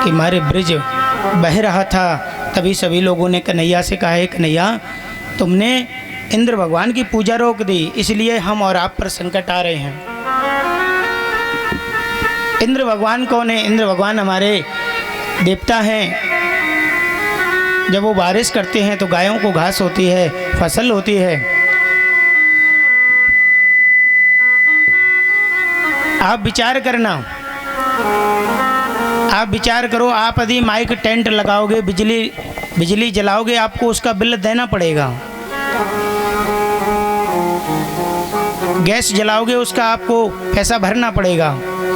कि मारे ब्रिज बह रहा था, तभी सभी लोगों ने कन्हैया से कहा है कन्हैया तुमने इंद्र भगवान की पूजा रोक दी, इसलिए हम और आप पर संकट आ रहे हैं। इंद्र भगवान कौन है? इंद्र भगवान हमारे देवता हैं। जब वो बारिश करते हैं तो गायों को घास होती है, फसल होती है। आप विचार करना, आप विचार करो, आप यदि माइक टेंट लगाओगे, बिजली जलाओगे, आपको उसका बिल देना पड़ेगा। गैस जलाओगे, उसका आपको पैसा भरना पड़ेगा।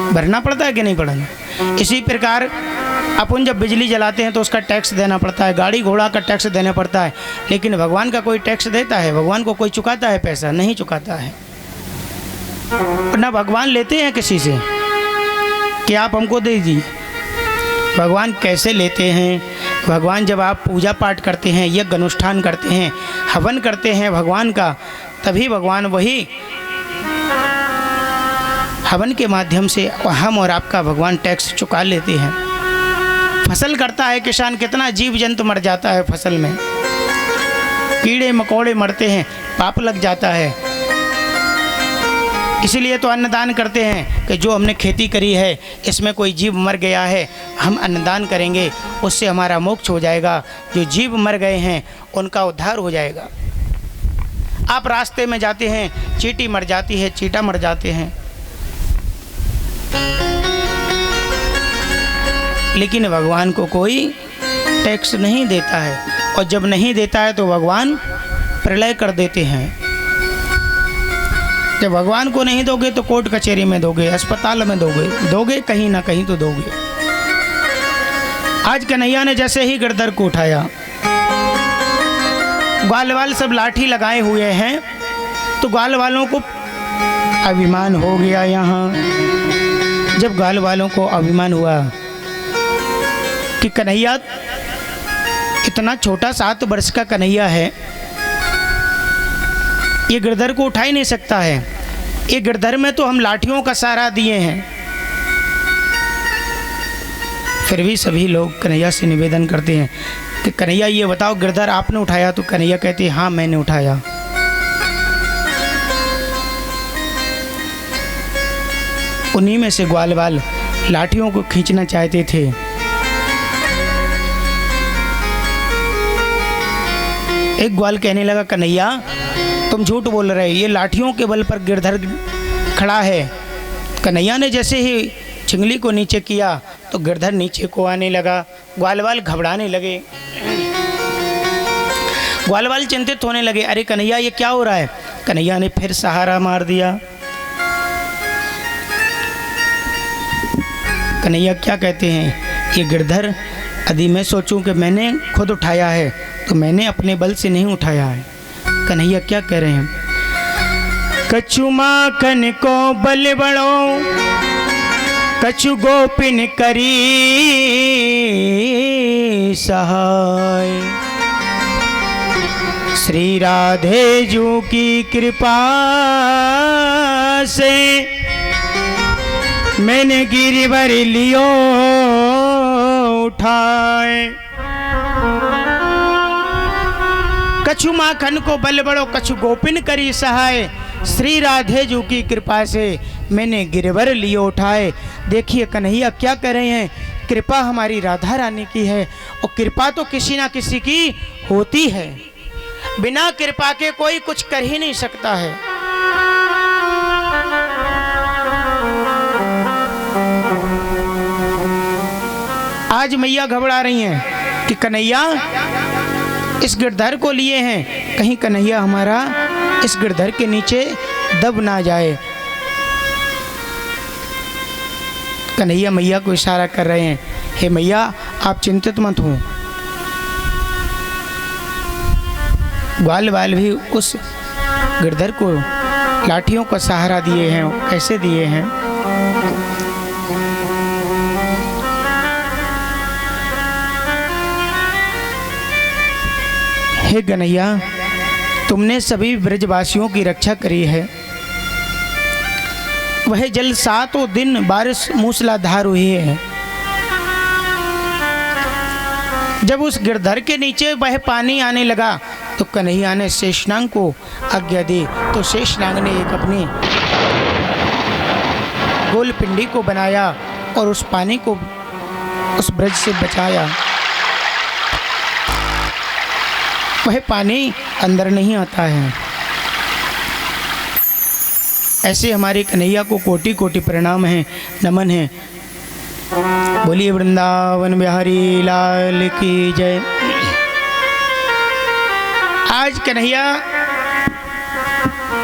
भरना पड़ता है कि नहीं पड़ता? इसी प्रकार अपन जब बिजली जलाते हैं तो उसका टैक्स देना पड़ता है, गाड़ी घोड़ा का टैक्स देना पड़ता है। लेकिन भगवान का कोई टैक्स देता है? भगवान को कोई चुकाता है पैसा? नहीं चुकाता है। ना भगवान लेते हैं किसी से कि आप हमको दे दीजिए। भगवान कैसे लेते हैं? भगवान जब आप पूजा पाठ करते हैं, यज्ञ अनुष्ठान करते हैं, हवन करते हैं भगवान का, तभी भगवान वही हवन के माध्यम से हम और आपका भगवान टैक्स चुका लेते हैं। फसल करता है किसान, कितना जीव जंतु मर जाता है फसल में, कीड़े मकोड़े मरते हैं, पाप लग जाता है। इसीलिए तो अन्नदान करते हैं कि जो हमने खेती करी है इसमें कोई जीव मर गया है, हम अन्नदान करेंगे, उससे हमारा मोक्ष हो जाएगा। जो जीव मर गए हैं उनका उद्धार हो जाएगा। आप रास्ते में जाते हैं, चींटी मर जाती है, चींटा मर जाते हैं, लेकिन भगवान को कोई टैक्स नहीं देता है। और जब नहीं देता है तो भगवान प्रलय कर देते हैं। जब भगवान को नहीं दोगे तो कोर्ट कचहरी में दोगे, अस्पताल में दोगे कहीं ना कहीं तो दोगे। आज कन्हैया ने जैसे ही गिरधर को उठाया, ग्वाल वाल सब लाठी लगाए हुए हैं, तो ग्वाल वालों को अभिमान हो गया। यहाँ जब ग्वाल वालों को अभिमान हुआ कि कन्हैया इतना छोटा 7 वर्ष का कन्हैया है, ये गिरधर को उठा ही नहीं सकता है, ये गिरधर में तो हम लाठियों का सहारा दिए हैं। फिर भी सभी लोग कन्हैया से निवेदन करते हैं कि कन्हैया ये बताओ गिरधर आपने उठाया? तो कन्हैया कहते हैं हाँ मैंने उठाया। उन्हीं में से ग्वाल वाल लाठियों को खींचना चाहते थे। एक ग्वाल कहने लगा कन्हैया तुम झूठ बोल रहे, ये लाठियों के बल पर गिरधर खड़ा है। कन्हैया ने जैसे ही चिंगली को नीचे किया तो गिरधर नीचे को आने लगा। ग्वाल वाल घबराने लगे, ग्वाल वाल चिंतित होने लगे, अरे कन्हैया ये क्या हो रहा है? कन्हैया ने फिर सहारा मार दिया। कन्हैया क्या कहते हैं, ये गिरधर यदि मैं सोचूं कि मैंने खुद उठाया है तो मैंने अपने बल से नहीं उठाया है। कन्हैया क्या कह रहे हैं, कछु माखन को बल बड़ो, कछु गोपिन करी सहाय, श्री राधे जू की कृपा से मैंने गिरिवर लियो उठाए। कछु माखन को बल बड़ो, कछु गोपिन करी सहाय, श्री राधे जू की कृपा से मैंने गिरवर लियो उठाए। देखिए कन्हैया क्या कह रहे हैं, कृपा हमारी राधा रानी की है, और कृपा तो किसी ना किसी की होती है, बिना कृपा के कोई कुछ कर ही नहीं सकता है। आज मैया घबरा रही हैं कि कन्हैया इस गिरधर को लिए हैं, कहीं कन्हैया हमारा इस गिरधर के नीचे दब ना जाए। कन्हैया मैया को इशारा कर रहे हैं, हे मैया आप चिंतित मत हो। ग्वाल वाल भी उस गिरधर को लाठियों का सहारा दिए हैं। कैसे दिए हैं, हे कन्हैया तुमने सभी ब्रजवासियों की रक्षा करी है। वह जल 7 दिन बारिश मूसलाधार हुई है, जब उस गिरधर के नीचे वह पानी आने लगा तो कन्हैया ने शेषनाग को आज्ञा दी, तो शेषनाग ने एक अपनी गोल पिंडी को बनाया और उस पानी को उस ब्रज से बचाया। वह पानी अंदर नहीं आता है। ऐसे हमारे कन्हैया को कोटि कोटि प्रणाम है, नमन है। बोलिए वृंदावन बिहारी लाल की जय। आज कन्हैया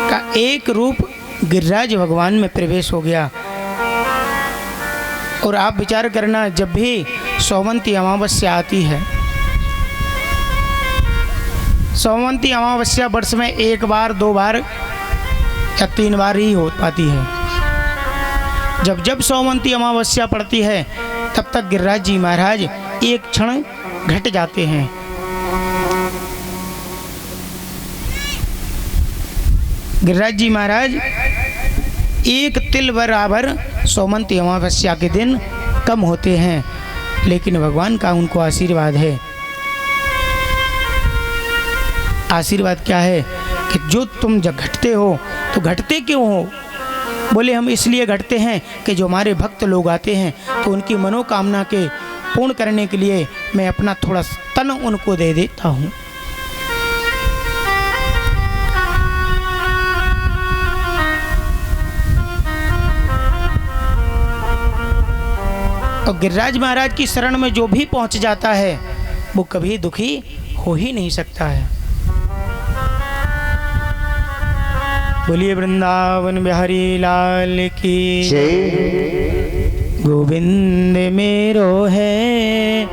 का एक रूप गिरिराज भगवान में प्रवेश हो गया। और आप विचार करना, जब भी सोमवंती अमावस्या आती है, सोमवंती अमावस्या वर्ष में एक बार, दो बार या तीन बार ही हो पाती है। जब जब सोमवंती अमावस्या पड़ती है तब तक गिरिराज जी महाराज एक क्षण घट जाते हैं। गिरिराज जी महाराज एक तिल बराबर सोमवंती अमावस्या के दिन कम होते हैं, लेकिन भगवान का उनको आशीर्वाद है। आशीर्वाद क्या है कि जो तुम जब घटते हो तो घटते क्यों हो? बोले हम इसलिए घटते हैं कि जो हमारे भक्त लोग आते हैं तो उनकी मनोकामना के पूर्ण करने के लिए मैं अपना थोड़ा तन उनको दे देता हूँ। और गिरिराज महाराज की शरण में जो भी पहुंच जाता है वो कभी दुखी हो ही नहीं सकता है। बोलिए वृंदावन बिहारी लाल की जय। गोविंद मेरो है,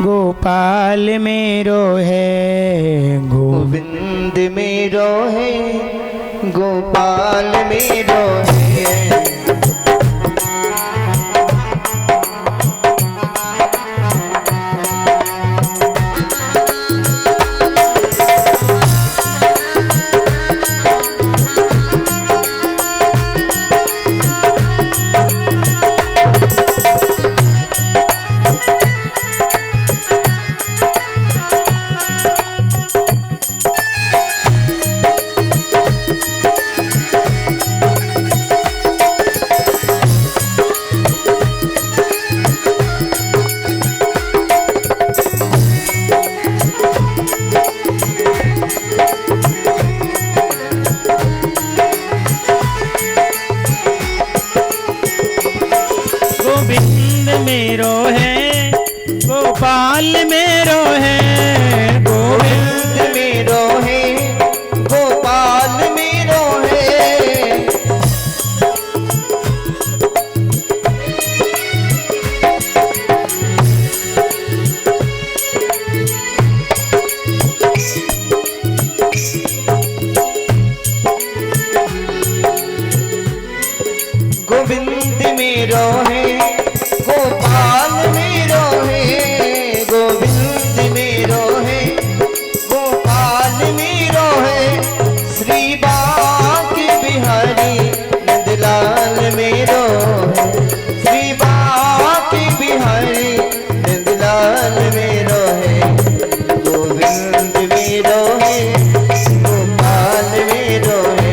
गोपाल मेरो है, गोविंद मेरो है, गोपाल मेरो है। गोविंद मेरो है, गोपाल मेरो है, गोविंद मेरो है, गोपाल मेरो है। गोविंद मेरो है, गोपाल मेरो है, गोविंद मेरो है, गोपाल मेरो है। श्री बांके बिहारी नंदलाल मेरो है, श्री बांके बिहारी नंदलाल मेरो है। गोविंद मेरो है, गोपाल मेरो है।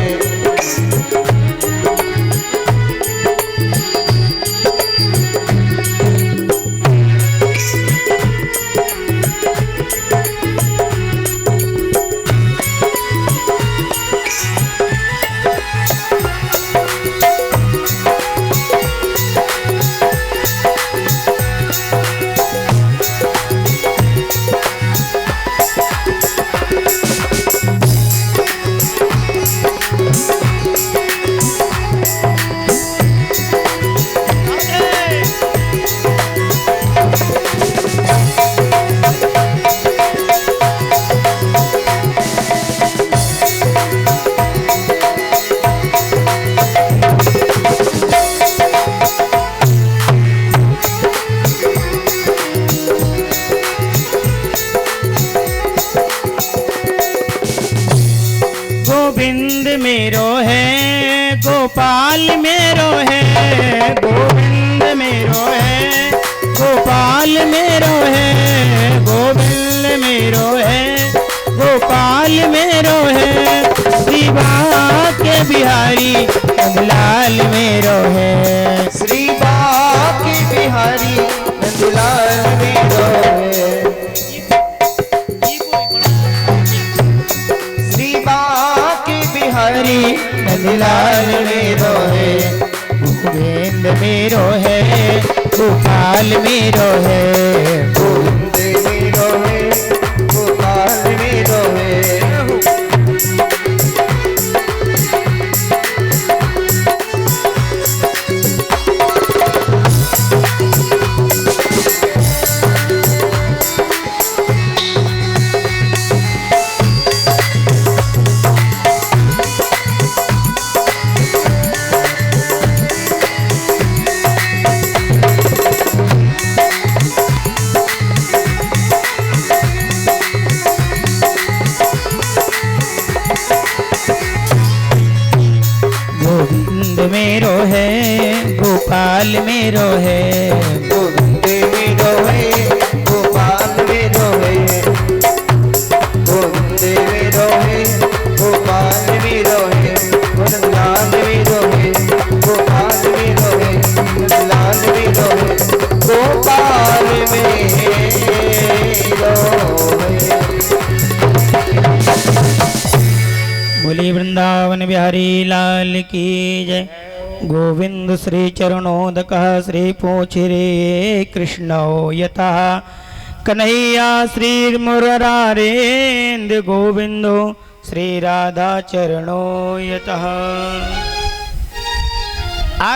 गोविंद मेरो है, गोपाल मेरो है, गोविंद मेरो है, गोपाल मेरो है, गोविंद गोपाल मेरो है, श्री बाके बिहारी नंदलाल मेरो है। श्री बाके बिहारी नंदलाल मेरो है। श्री बाके बिहारी नंदलाल मेरो है। गोविंद मेरो है, गोपाल मेरो है। गोविंद मेरो है, गोपाल मेरो है। गोविंद मेरो है, गोपाल मेरो है। गोविंद मेरो है, गोपाल मेरो है। गोविंद मेरो है, गोपाल मेरो है। नंदलाल मेरो है, गोपाल मेरो है। नंदलाल मेरो है, गोपाल मेरो है। बोली वृंदावन बिहारी लाल की जय। गोविंद श्री चरणोदक श्री पोछिरे कृष्णो यथा कन्हैया श्री मुरारेन्द्र गोविंदो श्री राधा चरणो यतः।